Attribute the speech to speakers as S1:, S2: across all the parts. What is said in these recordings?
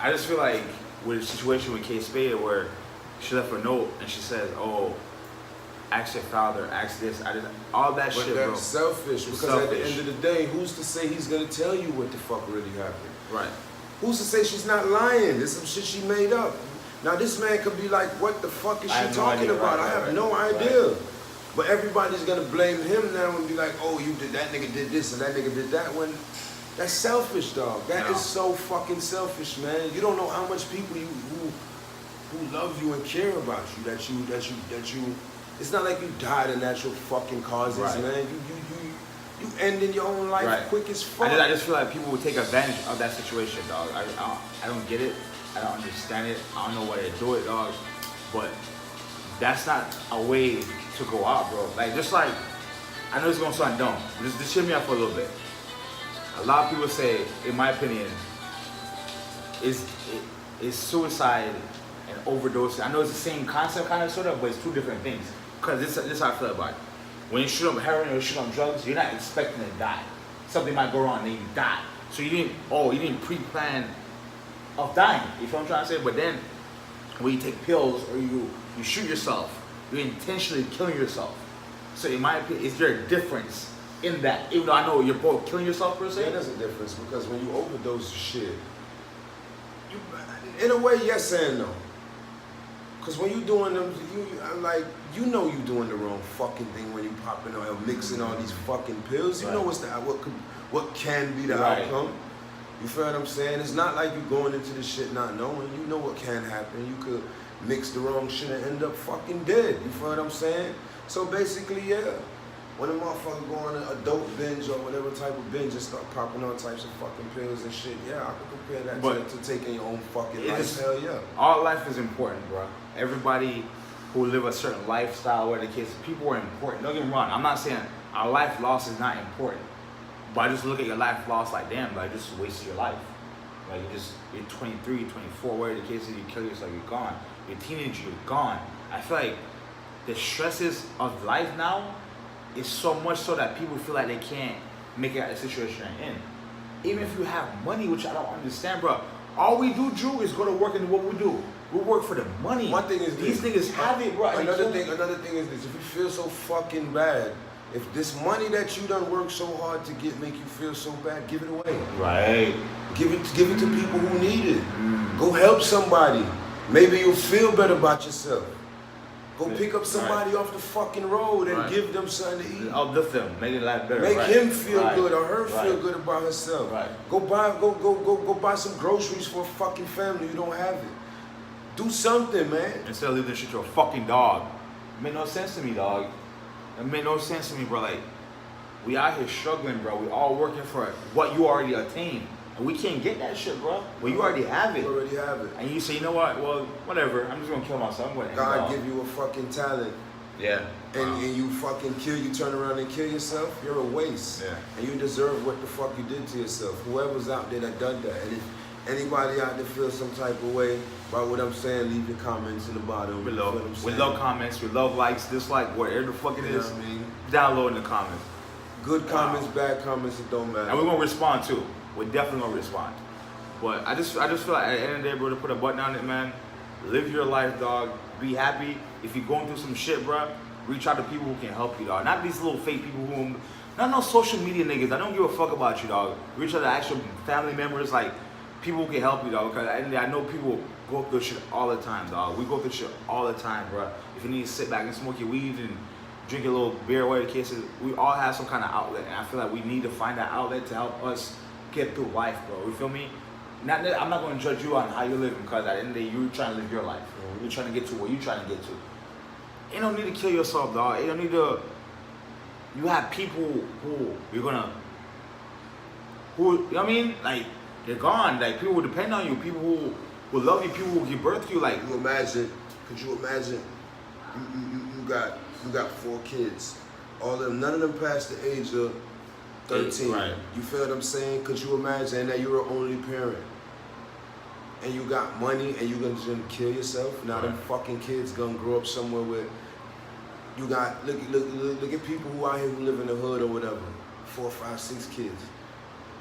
S1: I just feel like with a situation with Kate Spade where she left a note and she says, "Oh, ask your father, ask this, all that shit, bro."
S2: But that's selfish because at the end of the day, who's to say he's gonna tell you what the fuck really happened?
S1: Right.
S2: Who's to say she's not lying? There's some shit she made up. Now this man could be like, what the fuck is she talking about? I have no idea. But everybody's gonna blame him now and be like, oh, you did, that nigga did this and that nigga did that. When that's selfish, dog. That is so fucking selfish, man. You don't know how much people who love you and care about you, that you. It's not like you died of natural fucking causes, man. You ending your own life quick as fuck.
S1: I just feel like people would take advantage of that situation, dog. I don't get it. I don't understand it. I don't know why they do it, dog. But that's not a way to go out, bro. Like, just like, I know it's gonna sound dumb, but just hear me out for a little bit. A lot of people say, in my opinion, is suicide and overdose. I know it's the same concept, kind of, sort of, but it's two different things. Because this is how I feel about it. When you shoot up heroin or you shoot up drugs, you're not expecting to die. Something might go wrong and then you die. So you didn't pre-plan of dying. You feel what I'm trying to say? But then when you take pills or you shoot yourself, you're intentionally killing yourself. So in my opinion, is there a difference in that? Even though I know you're both killing yourself per se?
S2: Yeah, there's a difference because when you overdose shit, in a way, yes and no. Because when you doing them, you know you doing the wrong fucking thing when you popping or mixing all these fucking pills. You know what can be the outcome. You feel what I'm saying? It's not like you going into this shit not knowing. You know what can happen. You could mix the wrong shit and end up fucking dead. You feel what I'm saying? So basically, yeah. When a motherfucker go on a dope binge or whatever type of binge and start popping all types of fucking pills and shit, yeah, I can compare that to taking your own fucking life. Hell yeah.
S1: All life is important, bro. Everybody who live a certain lifestyle, where the kids, people are important. Don't get me wrong. I'm not saying our life loss is not important. But I just look at your life loss like, damn, like, just wasted your life. Like, you're 23, 24, where the kids say you kill yourself, you're gone. You're a teenager, you're gone. I feel like the stresses of life now is so much so that people feel like they can't make it out of the situation they're in. Even if you have money, which I don't understand, bro. All we do, Drew, is go to work and do what we do. We work for the money.
S2: One thing is
S1: these niggas have it, bro.
S2: Another thing is this: if you feel so fucking bad, if this money that you done worked so hard to get make you feel so bad, give it away.
S1: Right.
S2: Give it to people who need it. Go help somebody. Maybe you'll feel better about yourself. Go pick up somebody off the fucking road and give them something to eat.
S1: Uplift them, make it a lot better.
S2: Make him feel good or her feel good about herself.
S1: Right.
S2: Go buy some groceries for a fucking family who don't have it. Do something, man.
S1: Instead of leaving this shit to a fucking dog. It made no sense to me, dog. It made no sense to me, bro. Like, we out here struggling, bro. We all working for what you already attained. And we can't get that shit, bro. Well, you already have it.
S2: You already have it.
S1: And you say, you know what? Well, whatever. I'm just gonna kill myself. I'm gonna
S2: God give you a fucking talent.
S1: Yeah.
S2: And you fucking you turn around and kill yourself, you're a waste.
S1: Yeah.
S2: And you deserve what the fuck you did to yourself. Whoever's out there that done that. And if anybody out there feels some type of way about what I'm saying, leave your comments in the bottom.
S1: Below. We love comments, we love likes, dislike, whatever the fuck it is.
S2: What I mean?
S1: Download in the comments.
S2: Good comments, bad comments, it don't matter.
S1: And we're gonna respond too. We're definitely gonna respond. But I just feel like at the end of the day, bro, to put a button on it, man. Live your life, dog. Be happy. If you're going through some shit, bro, reach out to people who can help you, dog. Not these little fake people who, not no social media niggas. I don't give a fuck about you, dog. Reach out to actual family members, like people who can help you, dog. Because I know people go through shit all the time, dog. We go through shit all the time, bro. If you need to sit back and smoke your weed and drink a little beer, whatever the case is, we all have some kind of outlet, and I feel like we need to find that outlet to help us get through life, bro. You feel me? I'm not going to judge you on how you're living, because at the end of the day, you're trying to live your life. You're trying to get to where you're trying to get to. You don't need to kill yourself, dog. You don't need to. You have people who you're gonna, you know what I mean? Like, they're gone. Like, people who depend on you, people who love you, people who give birth to you. Like,
S2: could you imagine? You got 4 kids. All of them, none of them past the age of 13.
S1: Right.
S2: You feel what I'm saying? Could you imagine that you're an only parent and you got money and you're gonna kill yourself? Now them fucking kids gonna grow up somewhere where you got look at people who out here who live in the hood or whatever, 4, 5, 6 kids.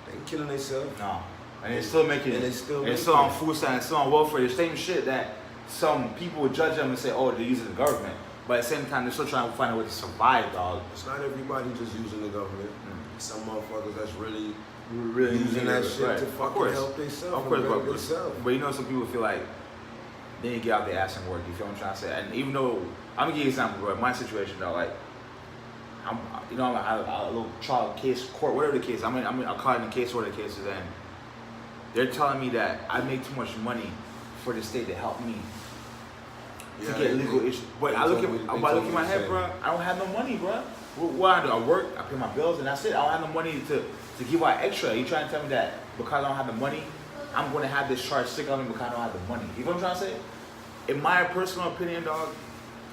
S2: They ain't killing themselves.
S1: No. And they're still making it. They're still on food stamps, still on welfare. The same shit that some people would judge them and say, oh, they're using the government. But at the same time, they're still trying to find a way to survive, dog.
S2: It's not everybody just using the government. Some motherfuckers that's really
S1: using
S2: that shit to fucking help themselves.
S1: Of course, but you know, some people feel like they need to get out their ass and work. You feel what I'm trying to say? And even though, I'm gonna give you an example, bro. My situation, though, like, I'm a little child case court, whatever the case. I'm caught in the case, whatever the case is, and they're telling me that I make too much money for the state to help me to get legal issues. But I look at my head, bro. I don't have no money, bro. What I do? I work, I pay my bills, and that's it. I don't have no money to give out extra. You trying to tell me that because I don't have the money, I'm going to have this charge stick on me because I don't have the money? You know what I'm trying to say? In my personal opinion, dog,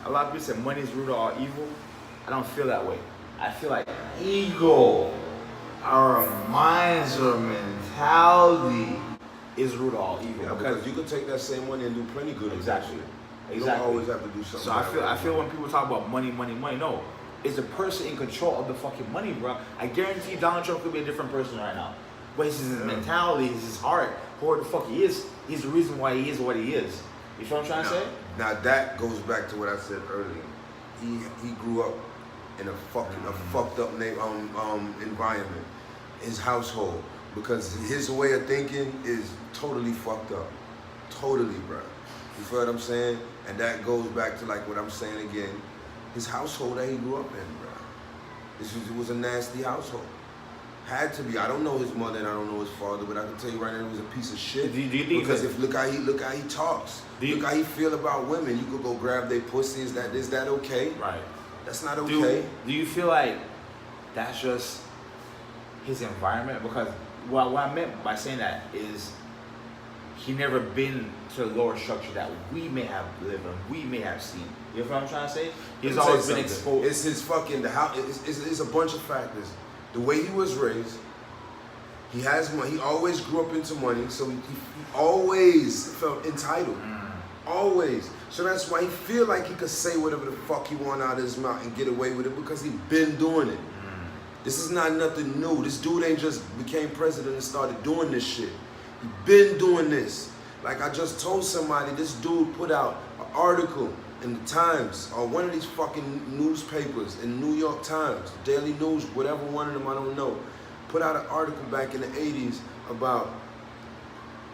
S1: a lot of people say money is the root of all evil. I don't feel that way. I feel like ego, our miser mentality is the root of all evil.
S2: Yeah, because you can take that same money and do plenty good.
S1: Exactly.
S2: You don't always have to do something.
S1: So I feel when people talk about money, no. It's the person in control of the fucking money, bro. I guarantee Donald Trump could be a different person right now. But it's his mentality, it's his heart, who the fuck he is. He's the reason why he is what he is. You feel what I'm trying to say?
S2: Now that goes back to what I said earlier. He grew up in a fucked up environment, his household, because his way of thinking is totally fucked up, totally, bro. You feel what I'm saying? And that goes back to like what I'm saying again. His household that he grew up in, bro. It was a nasty household. Had to be. I don't know his mother and I don't know his father, but I can tell you right now it was a piece of shit.
S1: Do you think
S2: because look how he talks. Look how he feel about women. You could go grab their pussy. Is that okay?
S1: Right.
S2: That's not okay.
S1: Do you feel like that's just his environment? Because what I meant by saying that is he never been to the lower structure that we may have lived in, we may have seen. You know what I'm trying to say? He's always been exposed.
S2: It's his fucking, it's a bunch of factors. The way he was raised, he has money. He always grew up into money, so he always felt entitled. Always. So that's why he feel like he could say whatever the fuck he want out of his mouth and get away with it because he been doing it. This is not nothing new. This dude ain't just became president and started doing this shit. He been doing this. Like I just told somebody, this dude put out an article in the Times or one of these fucking newspapers in New York Times, Daily News, whatever one of them, I don't know. Put out an article back in the 80s about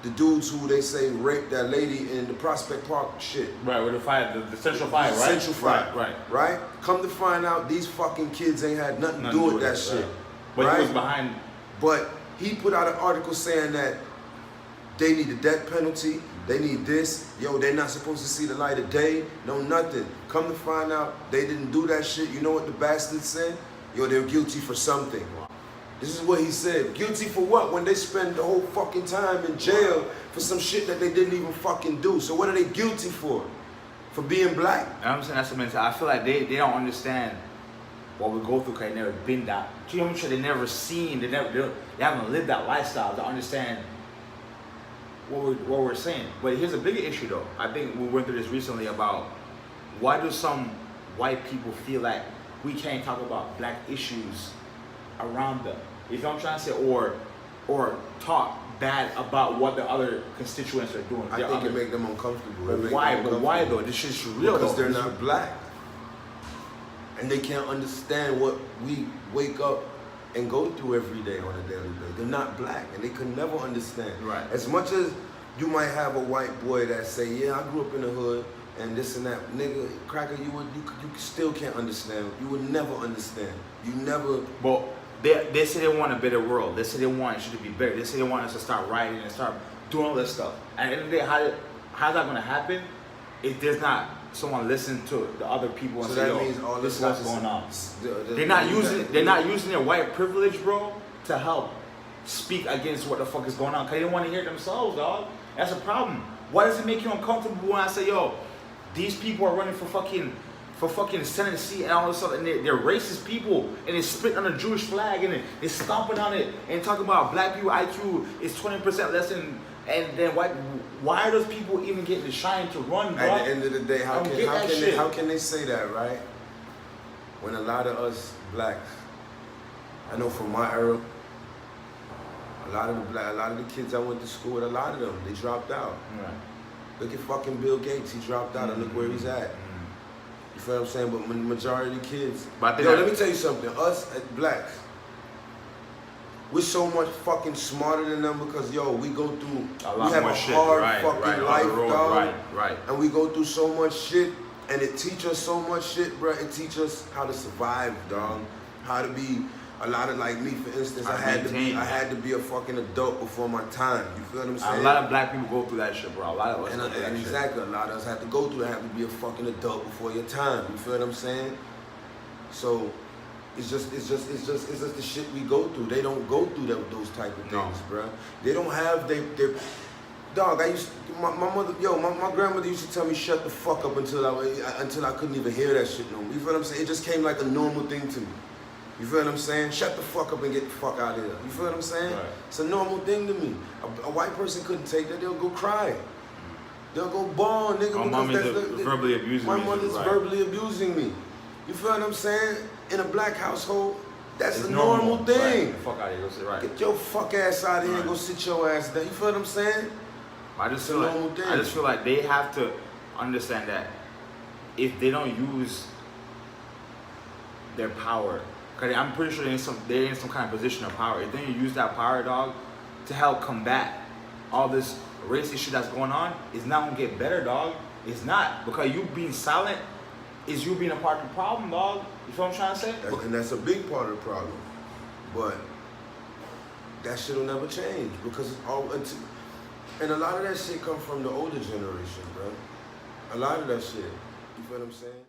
S2: the dudes who they say raped that lady in the Prospect Park shit.
S1: Right, with the fire, the Central Fire, right?
S2: Central Fire. Right? Come to find out, these fucking kids ain't had nothing to do with that shit.
S1: But he was behind.
S2: But he put out an article saying that they need the death penalty, they need this, yo, they're not supposed to see the light of day, no nothing. Come to find out, they didn't do that shit. You know what the bastard said? Yo, they're guilty for something. This is what he said. Guilty for what? When they spend the whole fucking time in jail for some shit that they didn't even fucking do. So what are they guilty for? For being black?
S1: I'm saying that's the mentality. I feel like they don't understand what we go through because they never been that. You know what I'm saying? They never seen, they haven't lived that lifestyle to understand what we're saying. But here's a bigger issue though. I think we went through this recently about why do some white people feel like we can't talk about black issues around them? You know what I'm trying to say? Or talk bad about what the other constituents are doing.
S2: I think it make them uncomfortable.
S1: But why though? This shit's real
S2: because
S1: though.
S2: They're not black. And they can't understand what we wake up and go through every day on a daily basis. They're not black and they could never understand.
S1: Right.
S2: As much as you might have a white boy that say, yeah, I grew up in the hood and this and that, nigga, cracker, you still can't understand. You would never understand. You never.
S1: Well, they say they want a better world. They say they want it to be better. They say they want us to start writing and start doing all this stuff. At the end of the day, how's that going to happen if there's not someone listen to the other people and say, yo, this is what's going on. They're not using their white privilege, bro, to help speak against what the fuck is going on. Because they don't want to hear it themselves, dog. That's a problem. Why does it make you uncomfortable when I say, yo, these people are running for fucking Senate seat and all this stuff, and they're racist people, and they're spitting on the Jewish flag, and they're stomping on it, and talking about black people IQ is 20% less than, and then why are those people even getting the shine to run, bro?
S2: At the end of the day, how can they say that, right? When a lot of us blacks, I know from my era, A lot of the kids I went to school with, a lot of them, they dropped out.
S1: Right.
S2: Look at fucking Bill Gates, he dropped out, and look where he's at. You feel what I'm saying? But majority of the kids.
S1: But I think
S2: let me tell you something. Us as blacks, we're so much fucking smarter than them because we go through.
S1: We have a
S2: shit.
S1: hard
S2: fucking life, dog.
S1: Right.
S2: And we go through so much shit, and it teach us so much shit, bro. It teach us how to survive, dog. How to be. A lot of, like me, for instance, I had to be a fucking adult before my time. You feel what I'm saying?
S1: A lot of black people go through that shit, bro. A lot of us go through that shit.
S2: Exactly. A lot of us have to go through that. Have to be a fucking adult before your time. You feel what I'm saying? So it's just the shit we go through. They don't go through those type of things, bro. They don't have their dog. My mother, my grandmother used to tell me shut the fuck up until I couldn't even hear that shit no more. You feel what I'm saying? It just came like a normal thing to me. You feel what I'm saying? Shut the fuck up and get the fuck out of here. You feel what I'm saying?
S1: Right.
S2: It's a normal thing to me. A white person couldn't take that. They'll go cry. They'll go bawl, nigga.
S1: My mom is verbally abusing me.
S2: My mother's verbally abusing me. You feel what I'm saying? In a black household, that's a normal thing.
S1: Right. Fuck out of here. Go sit right.
S2: Get your fuck ass out of here and go sit your ass down. You feel what I'm saying?
S1: I just feel like they have to understand that if they don't use their power, because I'm pretty sure they're in some kind of position of power. If they use that power, dog, to help combat all this racist shit that's going on, it's not gonna get better, dog. It's not, because you being silent is you being a part of the problem, dog. You feel what I'm trying to say?
S2: And that's a big part of the problem. But that shit will never change because it's all and a lot of that shit come from the older generation, bro. A lot of that shit. You feel what I'm saying?